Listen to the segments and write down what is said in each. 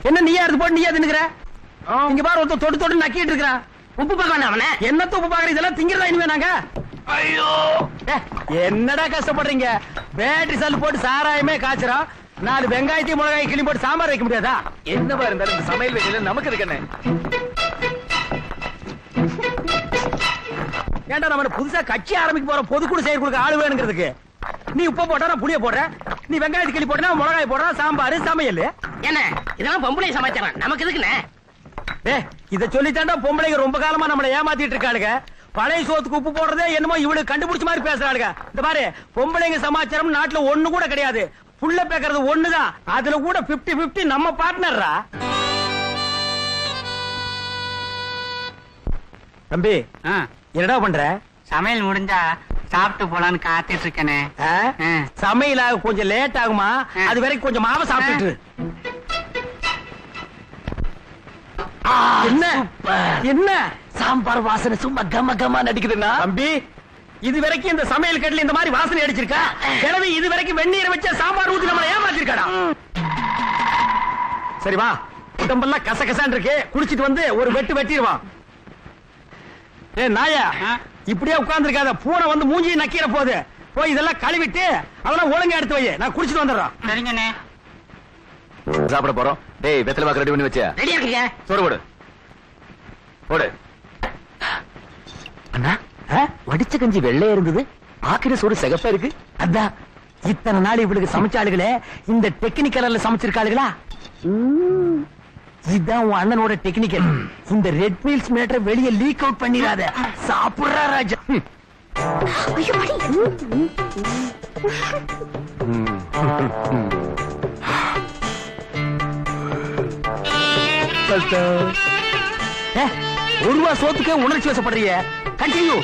என்ன நீயா இருந்து போட்டு நீயா தின்னுக்கிற? இங்க பாரு ஒருத்தர் தொட்டு தொட்டு நக்கிட்டு இருக்கிறான். உப்பு பார்க்க அவன என்னத்த உப்பு பாக்குற? இதெல்லாம் திங்கிறதா இனிமே நாங்க? ஐயோ என்னடா கஷ்டப்படுறீங்க? பேட்டரி சல் போட்டு சாராயமே காய்ச்சறோம். 4 வெங்காயத்தையும் மிளகாய் கிளி போட்டு சாம்பார் வைக்க முடியாதா? என்னவா இருந்தாலும் இந்த சமையல் வேலையில நமக்கு இருக்கு என்ன? ஏன்டா நம்ம புதுசா கட்சி ஆரம்பிக்க போற பொதுக்குழு செயற்குழுக்கு ஆளு வேணுங்கிறதுக்கு நீ உப்பு போட்டா புளிய போடுற, நீ வெங்காயத்தை கிளி போட்டா மிளகாய் போடுற, சாம்பார் சமையல் என்ன இதெல்லாம் பொம்பளை சமாச்சாரம், நமக்கு எதுக்குண்ணே? இத சொல்லித்தாண்டா பொம்பளைங்க ரொம்ப காலமா நம்மளை ஏமாத்திட்டு இருக்காளுங்க. பழைய சோத்துக்கு உப்பு போடுறதே என்னமோ இவளுக்கு கண்டுபிடிச்ச மாதிரி பேசுறாளுங்க. இந்த மாதிரி பொம்பளைங்க சமாச்சாரம் நாட்டுல ஒண்ணு கூட கிடையாது. புள்ள பேக்கிறது ஒண்ணுதான். அதுல கூட 50-50 நம்ம பார்ட்னர்ரா. தம்பி என்னடா பண்ற? சமையல் முடிஞ்சா சாப்பிட்டு போலான்னு காத்துட்டு இருக்கனே. சமையல் கொஞ்சம் லேட் ஆகுமா? அது வரைக்கும் கொஞ்சம் மாவை சாப்பிட்டு. என்ன என்ன சாம்பார் வாசனை சும்மா கம கமா நடிக்குதுன்னா தம்பி, இது வரைக்கும் இந்த சமையல் கட்டில இந்த மாதிரி வாசனை அடிச்சிருக்கா? கிழவி இது வரைக்கும் வெந்நீரை வச்ச சாம்பார் ஊத்தி நம்மளை ஏமாத்திருக்காடா. சரி வா, உடம்பெல்லாம் கசகசான் இருக்கு, குடிச்சிட்டு வந்து ஒரு வெட்டு வெட்டிடுவான். நாயா இப்படியே உட்கார்ந்து இருக்காத, பூனை வந்து மூஞ்சி நக்கிற போது போய் இதெல்லாம் கழுவிட்டு அதெல்லாம் ஒழுங்கா எடுத்து வை, நான் குடிச்சிட்டு வந்துடுறோம். சரிங்கண்ணே. சாப்பிட போறோம். டேய் வெத்தலை பாக்கு ரெடி பண்ணி வச்சியா? ரெடியா இருக்கீங்க? சோறு போடு போடு. அண்ணா வடிச்ச கஞ்சி வெள்ளையா இருந்தது, ஆக்கிற சோறு சிகப்பா இருக்கு. அதான் இத்தனை நாள் இவளுக்கு சமைச்சாளுகளே இந்த டெக்னிக்கல்ல சமைச்சிருக்காளுகளா? இதுதான் உன் அண்ணனோட டெக்னிக்கல். இந்த ரெட் மீல்ஸ் மேட்டரை வெளியே லீக் அவுட் பண்ணிடாத. சாப்பிடுறா ராஜா. ஒரு ரூபா சோத்துக்கு உணர்ச்சி வசப்படுறீங்க. கண்டினியூ.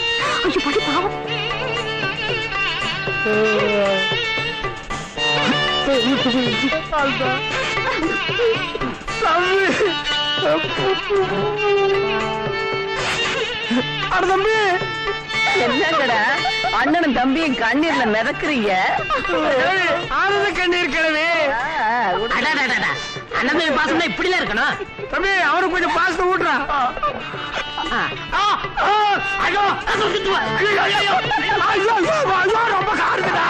தம்பி என்னங்கடா அண்ணனும் தம்பியும் கண்ணீர்ல மிதக்குறீங்க? ஆனந்த கண்ணீர் கிழவி. அண்ணன் பாசம் தான் இப்படிலாம் இருக்கணும். தம்பி அவனுக்கு கொஞ்சம் பாசத்தை ஊட்டுறான். ரொம்ப காருக்குதா.